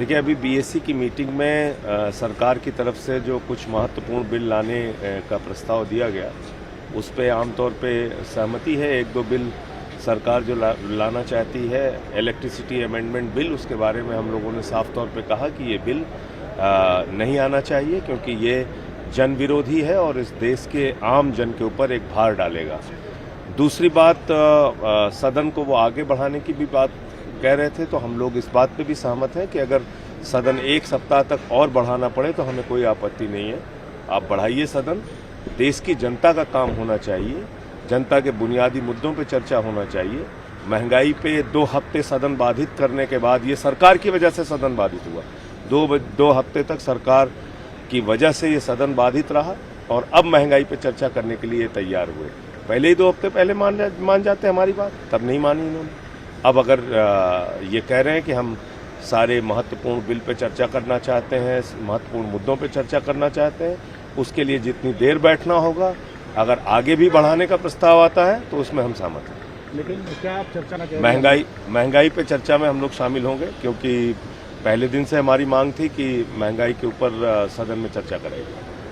देखिए, अभी बीएससी की मीटिंग में सरकार की तरफ से जो कुछ महत्वपूर्ण बिल लाने का प्रस्ताव दिया गया, उस पे आमतौर पे सहमति है। एक दो बिल सरकार जो लाना चाहती है, इलेक्ट्रिसिटी अमेंडमेंट बिल, उसके बारे में हम लोगों ने साफ तौर पे कहा कि ये बिल नहीं आना चाहिए, क्योंकि ये जन विरोधी है और इस देश के आम जन के ऊपर एक भार डालेगा। दूसरी बात, सदन को वो आगे बढ़ाने की भी बात कह रहे थे, तो हम लोग इस बात पे भी सहमत हैं कि अगर सदन एक सप्ताह तक और बढ़ाना पड़े तो हमें कोई आपत्ति नहीं है। आप बढ़ाइए सदन। देश की जनता का काम होना चाहिए, जनता के बुनियादी मुद्दों पे चर्चा होना चाहिए। महंगाई पे 2 हफ्ते सदन बाधित करने के बाद, ये सरकार की वजह से सदन बाधित हुआ। दो हफ्ते तक सरकार की वजह से ये सदन बाधित रहा और अब महंगाई पे चर्चा करने के लिए तैयार हुए। पहले ही 2 हफ्ते पहले मान जाते हमारी बात, तब नहीं मानी इन्होंने। अब अगर ये कह रहे हैं कि हम सारे महत्वपूर्ण बिल पे चर्चा करना चाहते हैं, महत्वपूर्ण मुद्दों पे चर्चा करना चाहते हैं, उसके लिए जितनी देर बैठना होगा, अगर आगे भी बढ़ाने का प्रस्ताव आता है तो उसमें हम सहमत हैं। लेकिन क्या आप चर्चा ना करें? महंगाई पे चर्चा में हम लोग शामिल होंगे, क्योंकि पहले दिन से हमारी मांग थी कि महंगाई के ऊपर सदन में चर्चा करेंगे।